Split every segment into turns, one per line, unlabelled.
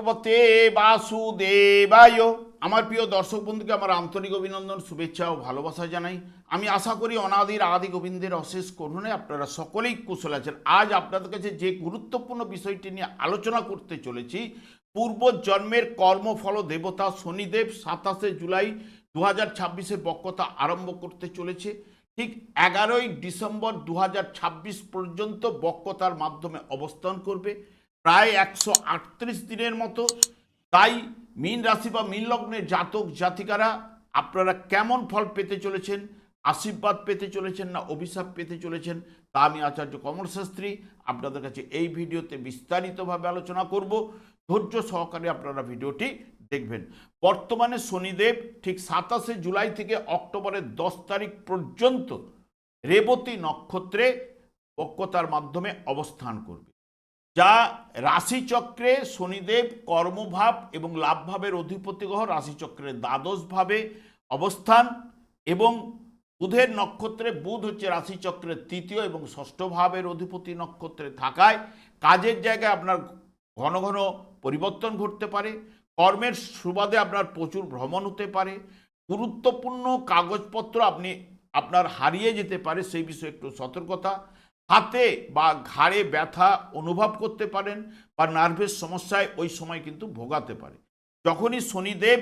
ভগবতে বাসুদেবায়। আমার প্রিয় দর্শক বন্ধুকে আমার আন্তরিক অভিনন্দন, শুভেচ্ছা ও ভালোবাসা জানাই। আমি আশা করি অনাদির আদি গোবিন্দের অশেষ করুণে আপনারা সকলেই কুশল আছেন। আজ আপনাদের কাছে যে গুরুত্বপূর্ণ বিষয়টি নিয়ে আলোচনা করতে চলেছি, পূর্বজন্মের কর্মফল দেবতা শনিদেব 27 জুলাই 2026 বক্রতা আরম্ভ করতে চলেছে। ঠিক 11ই ডিসেম্বর 2026 পর্যন্ত বক্রতার মাধ্যমে অবস্থান করবে, প্রায় 138 দিনের মতো। তাই মীন রাশি বা মীন লগ্নের জাতক জাতিকারা আপনারা কেমন ফল পেতে চলেছেন, আশীর্বাদ পেতে চলেছেন না অভিশাপ পেতে চলেছেন, তা আমি আচার্য কমল শাস্ত্রী আপনাদের কাছে এই ভিডিওতে বিস্তারিতভাবে আলোচনা করব। ধৈর্য সহকারে আপনারা ভিডিওটি দেখবেন। বর্তমানে শনিদেব ঠিক 27 জুলাই থেকে অক্টোবরের 10 তারিখ পর্যন্ত রেবতী নক্ষত্রে বক্রতার মাধ্যমে অবস্থান করবে, যা রাশিচক্রে শনিদেব কর্মভাব এবং লাভভাবের অধিপতি গ্রহ, রাশিচক্রের দ্বাদশ ভাবে অবস্থান, এবং বুধের নক্ষত্রে, বুধ হচ্ছে রাশিচক্রের তৃতীয় এবং ষষ্ঠ ভাবের অধিপতি নক্ষত্রে থাকায় কাজের জায়গায় আপনার ঘন ঘন পরিবর্তন ঘটতে পারে। কর্মের সুবাদে আপনার প্রচুর ভ্রমণ হতে পারে। গুরুত্বপূর্ণ কাগজপত্র আপনার হারিয়ে যেতে পারে, সেই বিষয়ে একটু সতর্কতা। হাতে বা ঘাড়ে ব্যথা অনুভব করতে পারেন বা নার্ভের সমস্যায় ওই সময় কিন্তু ভোগাতে পারে। যখনই শনিদেব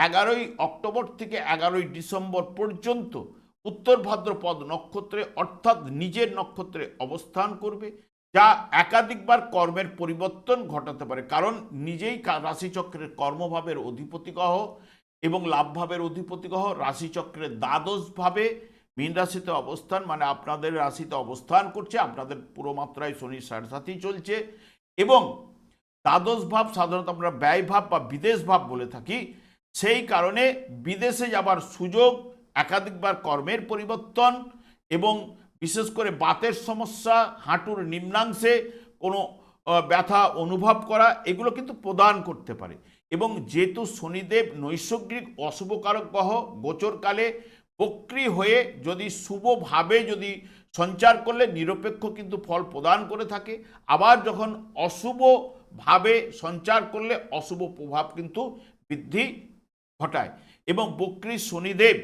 11ই অক্টোবর থেকে 11ই ডিসেম্বর পর্যন্ত উত্তর ভাদ্রপদ নক্ষত্রে অর্থাৎ নিজের নক্ষত্রে অবস্থান করবে, যা একাধিকবার কর্মের পরিবর্তন ঘটাতে পারে। কারণ নিজেই রাশিচক্রের কর্মভাবের অধিপতি গ্রহ এবং লাভভাবের অধিপতি গ্রহ, রাশিচক্রের দ্বাদশ ভাবে মীন রাশিতে অবস্থান, মানে আপনাদের রাশিতে অবস্থান করছে। আপনাদের পুরো মাত্রায় শনির সাড়ে চলছে এবং দ্বাদশ ভাব সাধারণত আমরা ব্যয় ভাব বা বিদেশ ভাব বলে থাকি। সেই কারণে বিদেশে যাবার সুযোগ, একাধিকবার কর্মের পরিবর্তন এবং বিশেষ করে বাতের সমস্যা, হাঁটুর নিম্নাংশে কোনো ব্যথা অনুভব করা, এগুলো কিন্তু প্রদান করতে পারে। এবং যেহেতু শনিদেব নৈসর্গিক অশুভকারক গ্রহ, গোচরকালে বক্রী হয়ে যদি শুভভাবে যদি সঞ্চার করলে নিরপেক্ষ কিন্তু ফল প্রদান করে থাকে, আবার যখন অশুভভাবে সঞ্চার করলে অশুভ প্রভাব কিন্তু বৃদ্ধি ঘটায়। এবং বক্রী শনিদেব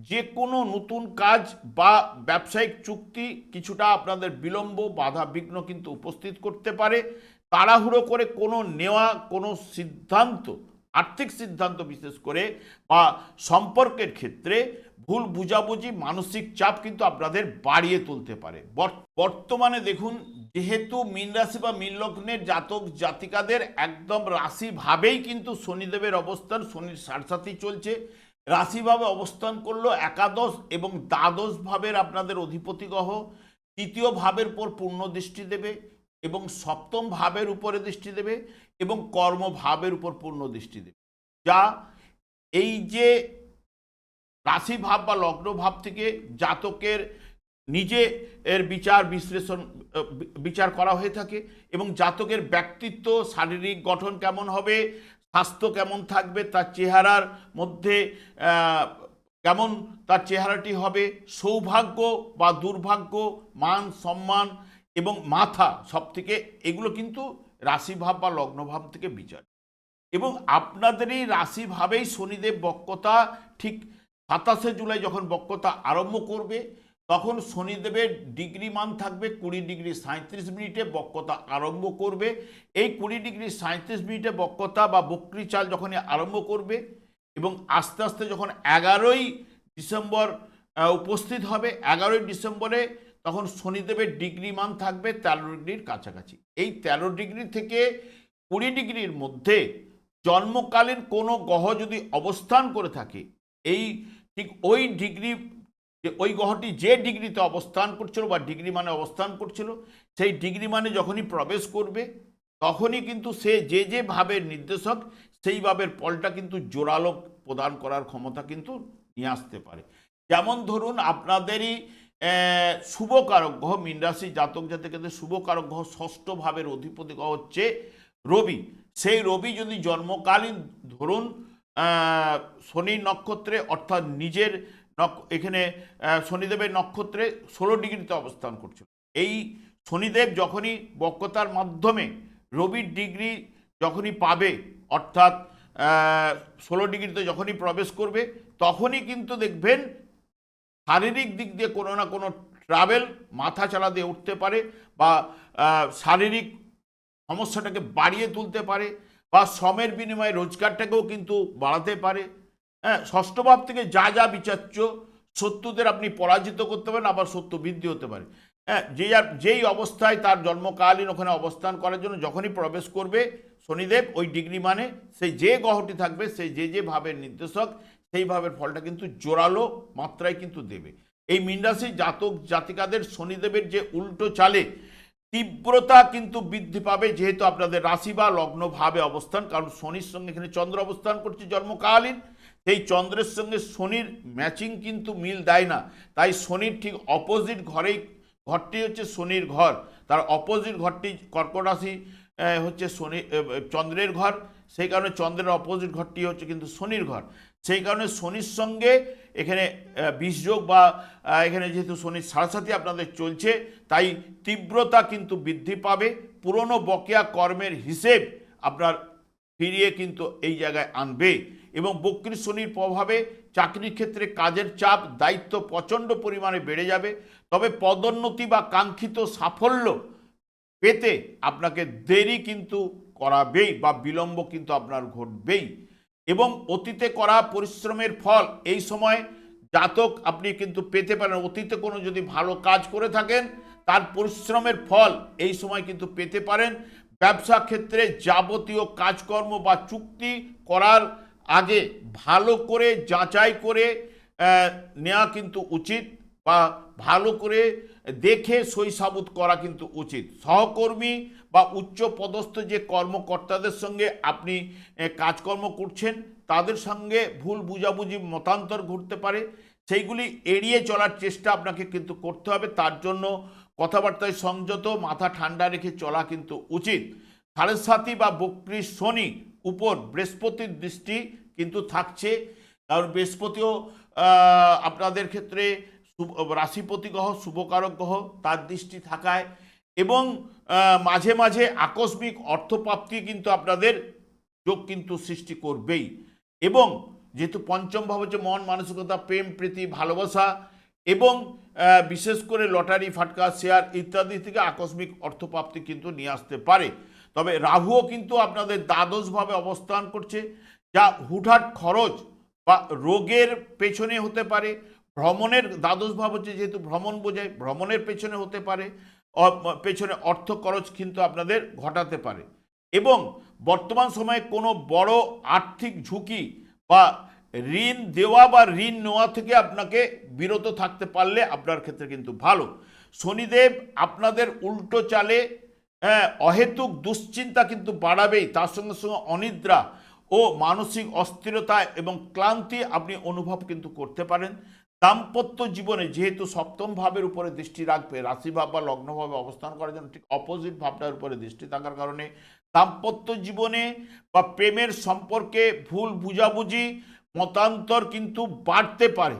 যে কোনো নতুন কাজ বা ব্যবসায়িক চুক্তি কিছুটা আপনাদের বিলম্ব, বাধা বিঘ্ন কিন্তু উপস্থিত করতে পারে। তাড়াহুড়ো করে নেওয়া কোনো সিদ্ধান্ত, আর্থিক সিদ্ধান্ত বিশেষ করে বা সম্পর্কের ক্ষেত্রে ভুল বুঝাবুঝি, মানসিক চাপ কিন্তু আপনাদের বাড়িয়ে তুলতে পারে। বর্তমানে দেখুন, যেহেতু মীন রাশি বা মীন লগ্নের জাতক জাতিকাদের একদম রাশিভাবেই কিন্তু শনিদেবের অবস্থান, শনির সাড়ে চলছে। রাশিভাবে অবস্থান করলো একাদশ এবং দ্বাদশ ভাবের আপনাদের অধিপতি গ্রহ তৃতীয় ভাবের উপর পূর্ণ দৃষ্টি দেবে এবং সপ্তম ভাবের উপরে দৃষ্টি দেবে এবং কর্মভাবের উপর পূর্ণ দৃষ্টি দেবে, যা এই যে রাশি ভাব বা লগ্ন ভাব থেকে জাতকের নিজের বিচার করা হয়ে থাকে এবং জাতকের ব্যক্তিত্ব, শারীরিক গঠন কেমন হবে, স্বাস্থ্য কেমন থাকবে, তার চেহারার মধ্যে কেমন তার চেহারাটি হবে, সৌভাগ্য বা দুর্ভাগ্য, মান সম্মান এবং মাথা, সব থেকে এগুলো কিন্তু রাশিভাব বা লগ্নভাব থেকে বিচার। এবং আপনাদের এই রাশিভাবেই শনিদেব বক্রতা ঠিক 27 জুলাই যখন বক্রতা আরম্ভ করবে, তখন শনিদেবের ডিগ্রি মান থাকবে 20 ডিগ্রি 37 মিনিটে বক্রতা আরম্ভ করবে। এই 20 ডিগ্রি 37 মিনিটে বক্রতা বা বক্রী চাল যখনই আরম্ভ করবে এবং আস্তে আস্তে যখন 11ই ডিসেম্বর উপস্থিত হবে, 11ই ডিসেম্বরে তখন শনিদেবের ডিগ্রি মান থাকবে 13 ডিগ্রির কাছাকাছি। এই 13 ডিগ্রি থেকে 20 ডিগ্রির মধ্যে জন্মকালীন কোনো গ্রহ যদি অবস্থান করে থাকে, এই ঠিক ওই ডিগ্রি, ওই গ্রহটি যে ডিগ্রিতে অবস্থান করছিল বা ডিগ্রি মানে অবস্থান করছিল, সেই ডিগ্রি মানে যখনই প্রবেশ করবে তখনই কিন্তু সে যে ভাবের নির্দেশক, সেই ভাবের ফলটা কিন্তু জোরালো প্রদান করার ক্ষমতা কিন্তু নিয়ে আসতে পারে। যেমন ধরুন, আপনাদেরই শুভকারক গ্রহ, মীন রাশি জাতক জাতিকাদের শুভকারক গ্রহ ষষ্ঠ ভাবের অধিপতি গ্রহ হচ্ছে রবি। সেই রবি যদি জন্মকালীন ধরুন শনি নক্ষত্রে অর্থাৎ নিজের এখানে শনিদেবের নক্ষত্রে 16 ডিগ্রিতে অবস্থান করছিল, এই শনিদেব যখনই বক্রতার মাধ্যমে রবির ডিগ্রি যখনই পাবে, অর্থাৎ 16 ডিগ্রিতে যখনই প্রবেশ করবে তখনই কিন্তু দেখবেন শারীরিক দিক দিয়ে কোনো না কোনো ট্রাভেল মাথা চালা দিয়ে উঠতে পারে, বা শারীরিক সমস্যাটাকে বাড়িয়ে তুলতে পারে, বা শ্রমের বিনিময়ে রোজগারটাকেও কিন্তু বাড়াতে পারে। হ্যাঁ, ষষ্ঠ ভাব থেকে যা যা বিচার্য, শত্রুদের আপনি পরাজিত করতে পারেন, আবার শত্রু বৃদ্ধি হতে পারে। হ্যাঁ, যেই অবস্থায় তার জন্মকালীন ওখানে অবস্থান করার জন্য যখনই প্রবেশ করবে শনিদেব, ওই ডিগ্রি মানে সেই যে গ্রহটি থাকবে সেই যে ভাবের নির্দেশক সেই ভাবের ফলটা কিন্তু জোরালো মাত্রায় কিন্তু দেবে। এই মীন রাশির জাতক জাতিকাদের শনিদেবের যে উল্টো চালে তীব্রতা কিন্তু বৃদ্ধি পাবে, যেহেতু আপনাদের রাশি বা লগ্ন ভাবে অবস্থান, কারণ শনির সঙ্গে এখানে চন্দ্র অবস্থান করছে জন্মকালীন, সেই চন্দ্রের সঙ্গে শনির ম্যাচিং কিন্তু মিল দেয় না। তাই শনির ঠিক অপোজিট ঘরটি হচ্ছে শনির ঘর, তার অপোজিট ঘরটি কর্কট রাশি হচ্ছে শনি চন্দ্রের ঘর, সেই কারণে চন্দ্রের অপোজিট ঘরটি হচ্ছে কিন্তু শনির ঘর। সেই কারণে শনির সঙ্গে এখানে বিষযোগ বা এখানে যেহেতু শনির সাড়ে আপনাদের চলছে, তাই তীব্রতা কিন্তু বৃদ্ধি পাবে। পুরনো বকেয়া কর্মের হিসেব আপনার ফিরিয়ে কিন্তু এই জায়গায় আনবে। এবং বক্রী শনির প্রভাবে চাকরির ক্ষেত্রে কাজের চাপ দায়িত্ব প্রচণ্ড পরিমাণে বেড়ে যাবে। তবে পদোন্নতি বা কাঙ্ক্ষিত সাফল্য পেতে আপনাকে দেরি কিন্তু করাবেই, বা বিলম্ব কিন্তু আপনার ঘটবেই। এবং অতীতে করা পরিশ্রমের ফল এই সময় জাতক আপনি কিন্তু পেতে পারেন। অতীতে কোনো যদি ভালো কাজ করে থাকেন তার পরিশ্রমের ফল এই সময় কিন্তু পেতে পারেন। ব্যবসা ক্ষেত্রে যাবতীয় কাজকর্ম বা চুক্তি করার আগে ভালো করে যাচাই করে নেওয়া কিন্তু উচিত, বা ভালো করে দেখে সই সাবুত করা কিন্তু উচিত। সহকর্মী বা উচ্চ পদস্থ যে কর্মকর্তাদের সঙ্গে আপনি কাজকর্ম করছেন তাদের সঙ্গে ভুল বুঝাবুঝি মতান্তর ঘটতে পারে, সেইগুলি এড়িয়ে চলার চেষ্টা আপনাকে কিন্তু করতে হবে। তার জন্য কথাবার্তায় সংযত, মাথা ঠান্ডা রেখে চলা কিন্তু উচিত। সাড়ে বা বক্রী শনি উপর বৃহস্পতির দৃষ্টি কিন্তু থাকছে, কারণ বৃহস্পতিও আপনাদের ক্ষেত্রে রাশিপতি গ্রহ, শুভকারক গ্রহ, তার দৃষ্টি থাকায় এবং মাঝে মাঝে আকস্মিক অর্থপ্রাপ্তি কিন্তু আপনাদের যোগ কিন্তু সৃষ্টি করবেই। এবং যেহেতু পঞ্চম ভাব হচ্ছে মন মানসিকতা, প্রেম প্রীতি ভালোবাসা, এবং বিশেষ করে লটারি ফাটকা শেয়ার ইত্যাদি থেকে আকস্মিক অর্থপ্রাপ্তি কিন্তু নিয়ে আসতে পারে। তবে রাহুও কিন্তু আপনাদের দ্বাদশভাবে অবস্থান করছে, যা হুটহাট খরচ বা রোগের পেছনে হতে পারে। ভ্রমণের দ্বাদশ ভাব হচ্ছে, যেহেতু ভ্রমণ বোঝায়, ভ্রমণের পেছনে হতে পারে, পেছনে অর্থ খরচ কিন্তু আপনাদের ঘটাতে পারে। এবং বর্তমান সময়ে কোনো বড় আর্থিক ঝুঁকি বা ঋণ দেওয়া বা ঋণ নেওয়া থেকে আপনাকে বিরত থাকতে পারলে আপনার ক্ষেত্রে কিন্তু ভালো। শনিদেব আপনাদের উল্টো চালে অহেতুক দুশ্চিন্তা কিন্তু বাড়াবেই, তার সঙ্গে সঙ্গে অনিদ্রা ও মানসিক অস্থিরতা এবং ক্লান্তি আপনি অনুভব কিন্তু করতে পারেন। দাম্পত্য জীবনে যেহেতু সপ্তম ভাবের উপরে দৃষ্টি রাখবে, রাশিভাব বা লগ্নভাবে অবস্থান করার জন্য ঠিক অপোজিট ভাবটার উপরে দৃষ্টি থাকার কারণে দাম্পত্য জীবনে বা প্রেমের সম্পর্কে ভুল বুঝাবুঝি মতান্তর কিন্তু বাড়তে পারে।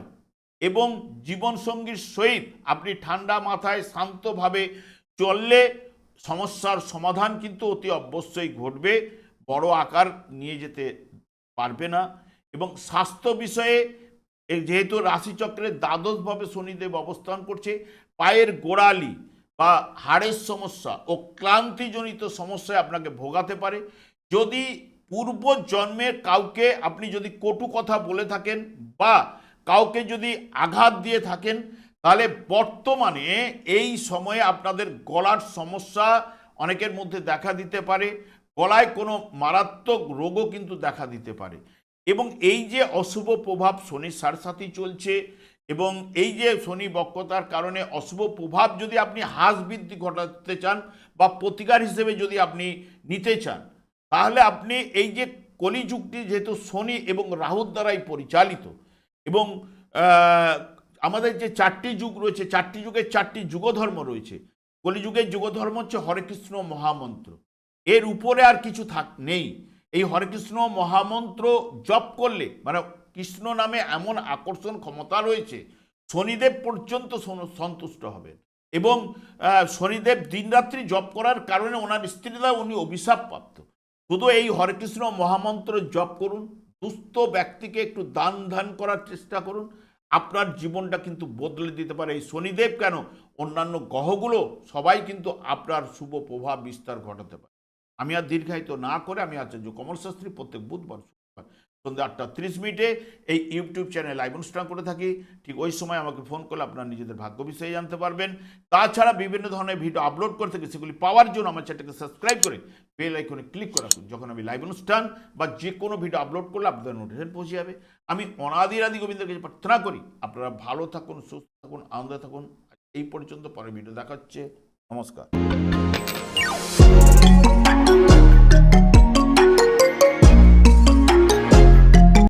এবং জীবনসঙ্গীর সহিত আপনি ঠান্ডা মাথায় শান্তভাবে চললে সমস্যার সমাধান কিন্তু অতি অবশ্যই ঘটবে, বড় আকার নিয়ে যেতে পারবে না। এবং স্বাস্থ্য বিষয়ে যেহেতু রাশিচক্রের দ্বাদশভাবে শনিদেব অবস্থান করছে, পায়ের গোড়ালি বা হাড়ের সমস্যা ও ক্লান্তিজনিত সমস্যায় আপনাকে ভোগাতে পারে। যদি পূর্ব জন্মের কাউকে আপনি যদি কটু কথা বলে থাকেন বা কাউকে যদি আঘাত দিয়ে থাকেন, তাহলে বর্তমানে এই সময়ে আপনাদের গলার সমস্যা অনেকের মধ্যে দেখা দিতে পারে, গলায় কোনো মারাত্মক রোগও কিন্তু দেখা দিতে পারে। এবং এই যে অশুভ প্রভাব শনির সাড়ে চলছে, এবং এই যে শনি বক্রতার কারণে অশুভ প্রভাব যদি আপনি হ্রাস বৃদ্ধি ঘটাতে চান বা প্রতিকার হিসেবে যদি আপনি নিতে চান, তাহলে আপনি এই যে কলিযুগটি যেহেতু শনি এবং রাহুর দ্বারাই পরিচালিত, এবং আমাদের যে 4টি যুগ রয়েছে, 4টি যুগের 4টি যুগধর্ম রয়েছে। কলিযুগের যুগধর্ম হচ্ছে হরে কৃষ্ণ মহামন্ত্র, এর উপরে আর কিছু নেই। এই হরে কৃষ্ণ মহামন্ত্র জপ করলে, মানে কৃষ্ণ নামে এমন আকর্ষণ ক্ষমতা রয়েছে, শনিদেব পর্যন্ত সন্তুষ্ট হবেন। এবং শনিদেব দিনরাত্রি জপ করার কারণে ওনার স্ত্রীরা উনি অভিশাপ প্রাপ্ত, শুধু এই হরে কৃষ্ণ মহামন্ত্র জপ করুন, দুস্থ ব্যক্তিকে একটু দান ধ্যান করার চেষ্টা করুন, আপনার জীবনটা কিন্তু বদলে দিতে পারে। এই শনিদেব কেন, অন্যান্য গ্রহগুলো সবাই কিন্তু আপনার শুভ প্রভাব বিস্তার ঘটাতে পারে। আমি আর দীর্ঘায়িত না করে আমি আচার্য কমল শাস্ত্রী প্রত্যেক বুধবার সন্ধ্যা 8:30 এই ইউটিউব চ্যানেল লাইভ অনুষ্ঠান করে থাকি। ঠিক ওই সময় আমাকে ফোন করলে আপনার নিজেদের ভাগ্য বিষয়ে জানতে পারবেন। তাছাড়া বিভিন্ন ধরনের ভিডিও আপলোড করে থাকি, সেগুলি পাওয়ার জন্য আমার চ্যানেলকে সাবস্ক্রাইব করে বেল আইকনে ক্লিক করে রাখুন। যখন আমি লাইভ অনুষ্ঠান বা যে কোনো ভিডিও আপলোড করলে আপনাদের নোটিফিকেশন পৌঁছে যাবে। আমি অনাদি গোবিন্দের কাছে প্রার্থনা করি আপনারা ভালো থাকুন, সুস্থ থাকুন, আনন্দে থাকুন। এই পর্যন্ত, পরে ভিডিও দেখা হচ্ছে। নমস্কার।